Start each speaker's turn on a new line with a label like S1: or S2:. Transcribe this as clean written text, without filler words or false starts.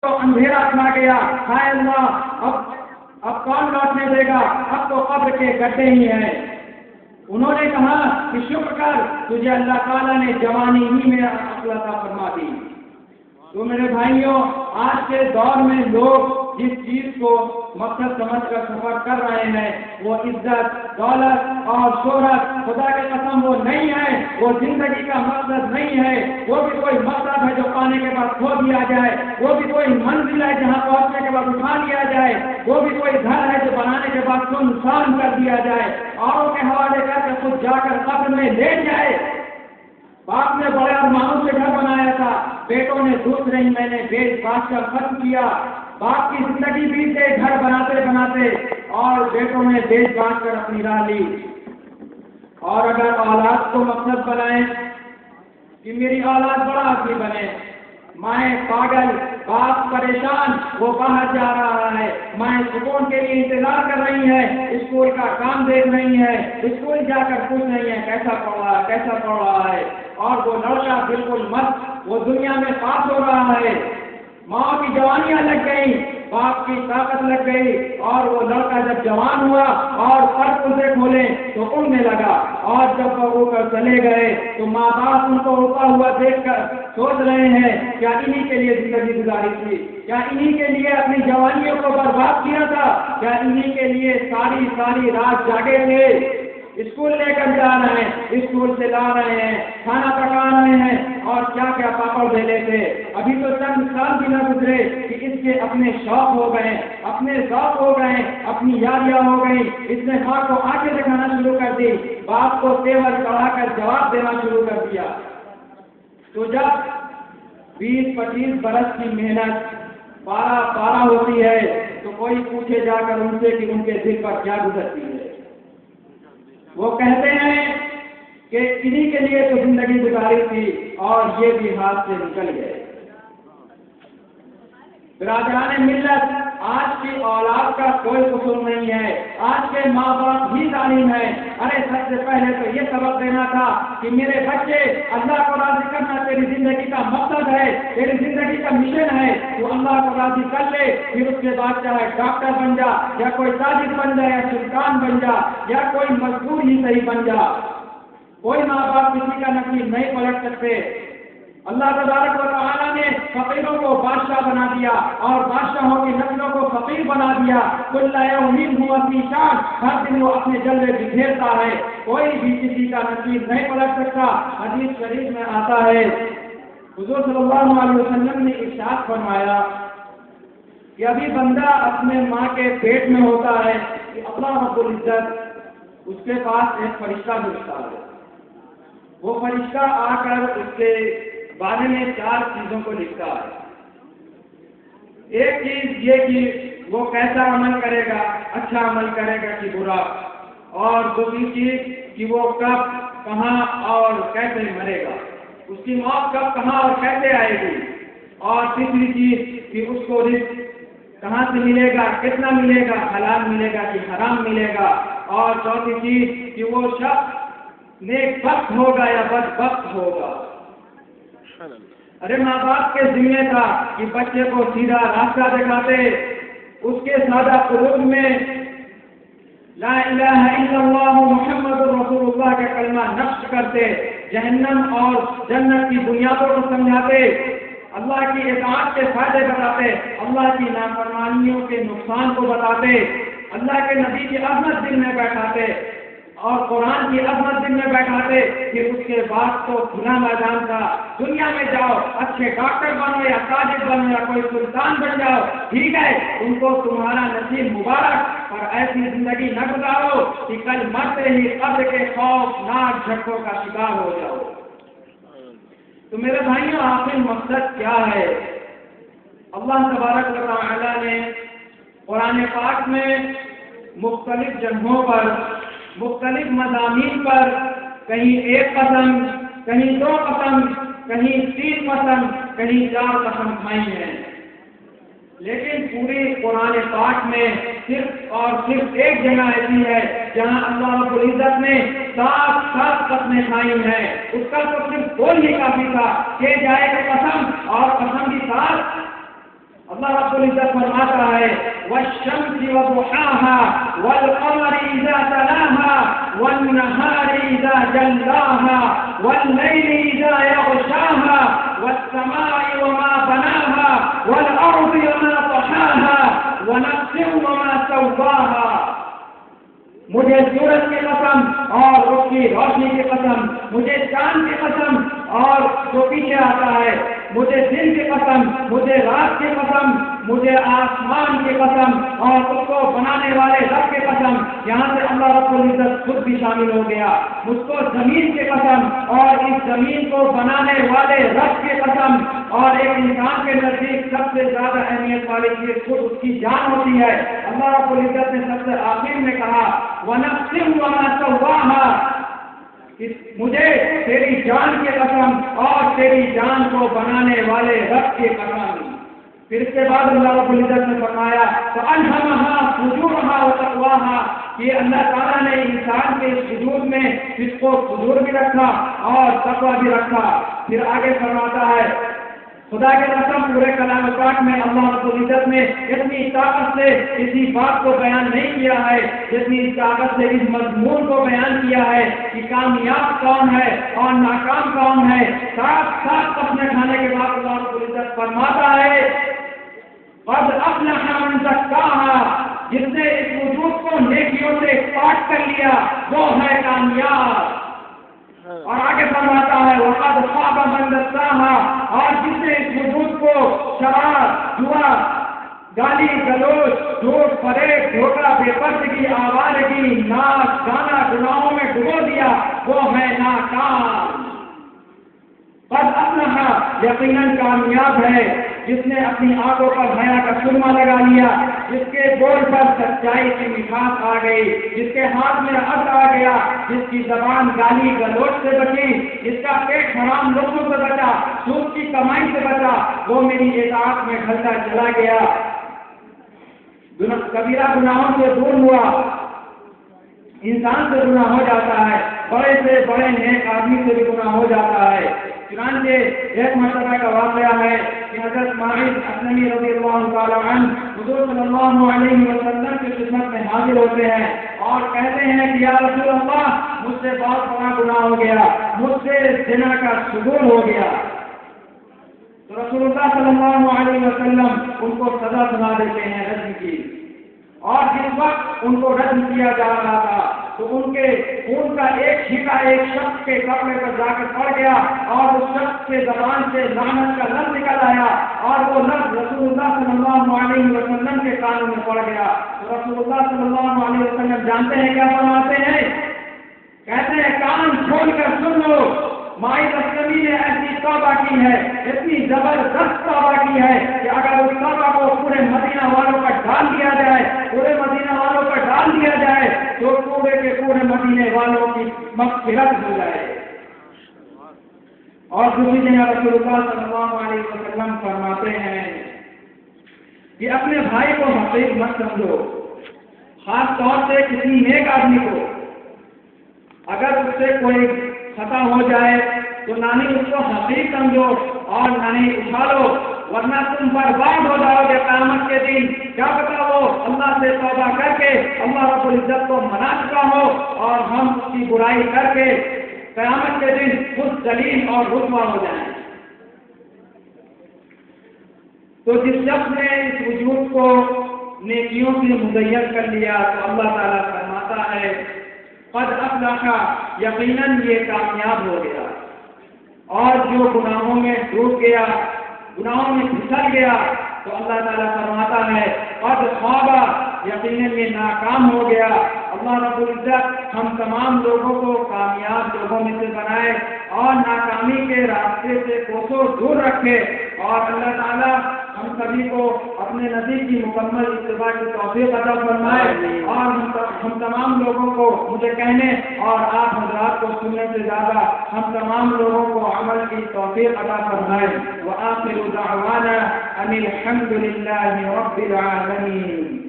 S1: تو اندھیرا چھا گیا، ہائے اللہ اب کون لوٹنے دے گا، اب تو قبر کے گڈھے ہی ہیں۔ انہوں نے کہا کہ شکر کر، تجھے اللہ تعالیٰ نے جوانی ہی میں عقل عطا فرما دی۔ تو میرے بھائیوں، آج کے دور میں لوگ جس چیز کو مقصد سمجھ کر سفر کر رہے ہیں وہ عزت، دولت اور شہرت، خدا کی قسم وہ نہیں ہے، وہ زندگی کا مقصد نہیں ہے۔ وہ بھی کوئی مقصد ہے جو پانے کے بعد کھو دیا جائے، وہ بھی کوئی منزل ہے جہاں پہنچنے کے بعد اٹھا لیا جائے، وہ بھی کوئی گھر ہے جو بنانے کے بعد سنسان کر دیا جائے، اوروں کے حوالے کر کے خود جا کر قبر میں لیٹ جائے۔ باپ نے بڑے ارمانوں سے گھر بنایا تھا، بیٹوں نے دوسرے ہی مہینے بیچ باچ کر ختم کیا۔ باپ کی زندگی بیت گئی گھر بناتے بناتے، اور بیٹوں نے بیچ باچ کر اپنی راہ لی۔ اور اگر اولاد کو مقصد بنائیں کہ میری اولاد بڑا آدمی بنے، مائیں پاگل، باپ پریشان، وہ باہر جا رہا ہے، مائیں سکون کے لیے انتظار کر رہی ہے، اسکول کا کام دیکھ رہی ہے، اسکول جا کر پوچھ رہی ہے کیسا پڑھ رہا ہے، کیسا پڑھ رہا ہے، اور وہ لڑکا بالکل مست، وہ دنیا میں پاس ہو رہا ہے۔ ماں کی جوانیاں لگ گئی، باپ کی طاقت لگ گئی، اور وہ لڑکا جب جوان ہوا اور پر اسے کھولے تو اڑنے لگا، اور جب وہ اڑ کر چلے گئے تو ماں باپ ان کو اڑتا ہوا دیکھ کر سوچ رہے ہیں کیا انہی کے لیے زندگی گزاری تھی، کیا انہی کے لیے اپنی جوانیوں کو برباد کیا تھا، کیا انہی کے لیے ساری رات جاگے تھے۔ اسکول لے کر جا رہے ہیں، اسکول سے لا رہے ہیں، کھانا پکا رہے ہیں، اور کیا کیا پاپڑ دے تھے۔ ابھی تو چند سال بھی نہ گزرے کہ اس کے اپنے شوق ہو گئے، اپنے ذوق ہو گئے، اپنی یاریاں ہو گئی۔ اس نے ماں کو آنکھیں دکھانا شروع کر دی، باپ کو تیور چڑھا کر جواب دینا شروع کر دیا۔ تو جب 20-25 برس کی محنت پارا ہوتی ہے تو کوئی پوچھے جا کر ان سے کہ ان کے دل پر کیا گزرتی ہے۔ وہ کہتے ہیں کہ انہی کے لیے تو زندگی گزاری تھی اور یہ بھی ہاتھ سے نکل گئے۔ برادران ملت، آج کی اولاد کا کوئی قصور نہیں ہے، آج کے ماں باپ بھی ظالم ہیں۔ ارے سب سے پہلے تو یہ سبق دینا تھا کہ میرے بچے، اللہ کو راضی کرنا تیری زندگی کا مقصد ہے، تیری زندگی کا مشن ہے، تو اللہ کو راضی کر لے، پھر اس کے بعد چاہے ڈاکٹر بن جا، یا کوئی تاجر بن جا، یا سلطان بن جا، یا کوئی مزدور ہی صحیح بن جا۔ کوئی ماں باپ کسی کا نقیب نہیں پلٹ سکتے۔ اللہ تبارک و تعالیٰ نے فقیروں کو بادشاہ بنا دیا اور بادشاہوں کی نسلوں کو فقیر بنا دیا۔ کل یوم ہوا فی شان، ہر دن وہ اپنے جلوے بکھیرتا ہے، کوئی بھی کسی کا نصیب نہیں پلٹ سکتا۔ حدیث شریف میں آتا ہے، حضور صلی اللہ علیہ وسلم نے ارشاد فرمایا کہ ابھی بندہ اپنے ماں کے پیٹ میں ہوتا ہے کہ اللہ رب العزت اس کے پاس ایک فرشتہ بھیجتا ہے۔ وہ فرشتہ آ کر اس کے بارے میں 4 چیزوں کو لکھتا ہے۔ ایک چیز یہ کہ وہ کیسا عمل کرے گا، اچھا عمل کرے گا کہ برا، اور دوسری چیز کہ وہ کب، کہاں اور کیسے مرے گا، اس کی موت کب، کہاں اور کیسے آئے گی، اور تیسری چیز کہ اس کو رزق کہاں سے ملے گا، کتنا ملے گا، حلال ملے گا کہ حرام ملے گا، اور چوتھی چیز کہ وہ شخص نیک بخت ہوگا یا بدبخت ہوگا۔ ارے ماں باپ کے ذمہ تھا کہ بچے کو سیدھا راستہ دکھاتے، اس کے سادہ قلوب میں لا الہ الا اللہ محمد رسول اللہ کا کلمہ نقش کرتے، جہنم اور جنت کی بنیادوں کو سمجھاتے، اللہ کی اطاعت کے فائدے بتاتے، اللہ کی نافرمانیوں کے نقصان کو بتاتے، اللہ کے نبی کی عظمت دل میں بیٹھاتے اور قرآن کی عظمت دل میں بیٹھاتے۔ پھر اس کے بعد تو کھلا میدان تھا، دنیا میں جاؤ، اچھے ڈاکٹر بنو یا تاجر بنو یا کوئی سلطان بن جاؤ، ٹھیک ہے، ان کو تمہارا نصیب مبارک، پر ایسی زندگی نہ گزارو کہ کل مرتے ہی قبر کے خوفناک جھٹکوں کا شکار ہو جاؤ۔ تو میرے بھائیوں، آخر مقصد کیا ہے؟ اللہ تبارک و تعالی نے قرآن پاک میں مختلف جگہوں پر، مختلف مضامین پر، کہیں 1 قسم، کہیں 2 قسم، کہیں 3 قسم، کہیں 4 قسم کھائی ہیں، لیکن پوری قرآن پاک میں صرف اور صرف ایک جگہ ایسی ہے جہاں اللہ رب العزت نے 7 قسمیں کھائی ہیں۔ اس کا تو صرف 2 ہی کافی تھا کہ جائے گا قسم، اور قسم کی 7 اللہ رب العزت فرماتا ہے والشمس وضحاها والقمر اذا تلاها والنهار اذا جلاها والليل اذا يغشاها والسماء وما بناها والارض وما طحاها ونفس وما سواها. مجھے سورج کی قسم اور اس کی روشنی کی قسم، مجھے چاند کی قسم اور جو پیچھے آتا ہے، مجھے دن کی قسم، مجھے رات کی قسم، مجھے آسمان کی قسم اور اس کو بنانے والے رب کی قسم. یہاں سے اللہ رب العزت خود بھی شامل ہو گیا. مجھ کو زمین کی قسم اور اس زمین کو بنانے والے رب کی قسم. اور ایک انسان کے نزدیک سب سے زیادہ اہمیت والی چیز خود اس کی جان ہوتی ہے. اللہ رب العزت نے سب سے آخر میں کہا وَنَفْسٍ وَمَا سَوَّاهَا، مجھے تیری جان کی قسم اور تیری جان کو بنانے والے رب کی قسم. پھر اس کے بعد اللہ رب العزت نے فرمایا فَأَلْهَمَهَا فُجُورَهَا وَتَقْوَاهَا، یہ اللہ تعالیٰ نے انسان کے سجود میں اس کو فجور بھی رکھا اور تقویٰ بھی رکھا. پھر آگے فرماتا ہے خدا کے قسم پورے کلام پاک میں اللہ رب العزت نے اتنی طاقت سے کسی بات کو بیان نہیں کیا ہے جتنی اس طاقت سے اس مضمون کو بیان کیا ہے کہ کامیاب کون ہے اور ناکام کون ہے. ساتھ ساتھ اپنے کھانے کے بعد اللہ رب العزت فرماتا ہے قد افلح من زکاها، جس نے اس وجود کو نیکیوں سے پاک کر لیا وہ ہے کامیاب. اور آگے فرماتا ہے وقد خاب من دساها، اور جس نے اس وجود کو شراب، جوا، گالی گلوچ، جھوٹ، فریب، دھوکہ، بے پردگی، آوارگی، ناچ گانا، گناہوں میں ڈبو دیا وہ ہے ناکام. قد افلح، یقیناً کامیاب ہے جس نے اپنی آنکھوں پر حیا کا سرما لگا لیا، جس کے بول پر سچائی کی مٹھاس آ گئی، جس کے ہاتھ میں عقل آ گیا، جس کی زبان گالی گلوچ سے بچی، جس کا پیٹ حرام لوگوں سے بچا، سود کی کمائی سے بچا، وہ میری اطاعت میں ڈھلتا چلا گیا، کبیرہ گناہوں سے دور ہوا. انسان سے گناہ ہو جاتا ہے، بڑے سے بڑے نیک آدمی سے بھی گناہ ہو جاتا ہے. چنانچہ ایک مرتبہ کا واقعہ ہے کہ حضرت ماعز اسلمی رضی اللہ تعالیٰ عنہ حضور صلی اللہ علیہ وسلم کی خدمت میں حاضر ہوتے ہیں اور کہتے ہیں کہ یا رسول اللہ مجھ سے بہت بڑا گناہ ہو گیا، مجھ سے زنا کا صدور ہو گیا. تو رسول اللہ صلی اللہ علیہ وسلم ان کو سزا سنا دیتے ہیں رجم کی. اور جس وقت ان کو رجم کیا جا رہا تھا تو ان کے خون کا ایک چھینٹا ایک شخص کے کپڑے پر جا کر پڑ گیا اور اس شخص کے زبان سے لعنت کا لفظ نکل آیا اور وہ لفظ رسول اللہ صلی اللہ علیہ وسلم کے کانوں میں پڑ گیا. تو رسول اللہ صلی اللہ علیہ وسلم جانتے ہیں کیا فرماتے ہیں؟ کہتے ہیں کان کھول کر سن لو، ماعز اسلمی نے ایسی توبہ کی ہے، اتنی زبردست توبہ کی ہے کہ اگر اس توبہ کو پورے مدینہ والوں پر ڈال دیا جائے، پورے مدینہ والوں پر ڈال دیا جائے تو پورے کے پورے مدینے والوں کی مغفرت ہو جائے. اور دوسری جگہ رسول اللہ صلی اللہ علیہ وسلم فرماتے ہیں کہ اپنے بھائی کو حقیر مت سمجھو، خاص طور سے کسی نیک آدمی کو اگر اس سے کوئی خطا ہو جائے تو نہ ہی اس کو حقیر سمجھو اور نہ ہی اٹھا لو، ورنہ تم برباد ہو جاؤ گے قیامت کے دن. کیا پتا وہ اللہ سے توبہ کر کے اللہ رب العزت کو منا چکا ہو اور ہم اس کی برائی کر کے قیامت کے دن خود ذلیل اور رسوا ہو جائیں. تو جس شخص نے اس وجود کو نیکیوں سے مزین کر لیا تو اللہ تعالیٰ فرماتا ہے قد افلح، یقیناً یہ کامیاب ہو گیا. اور جو گناہوں میں ڈوب گیا، گناہوں میں پھسل گیا تو اللہ تعالیٰ فرماتا ہے قد خواب، یقیناً یہ ناکام ہو گیا. اللہ رب العزت ہم تمام لوگوں کو کامیاب لوگوں میں سے بنائے اور ناکامی کے راستے سے کوسوں دور رکھے. اور اللہ تعالیٰ ہم سبھی کو اپنے نبی کی مکمل اتباع کی توفیق عطا فرمائے اور ہم تمام لوگوں کو، مجھے کہنے اور آپ حضرات کو سننے سے زیادہ ہم تمام لوگوں کو عمل کی توفیق عطا فرمائے. وآخر دعوانا ان الحمد للہ رب العالمین.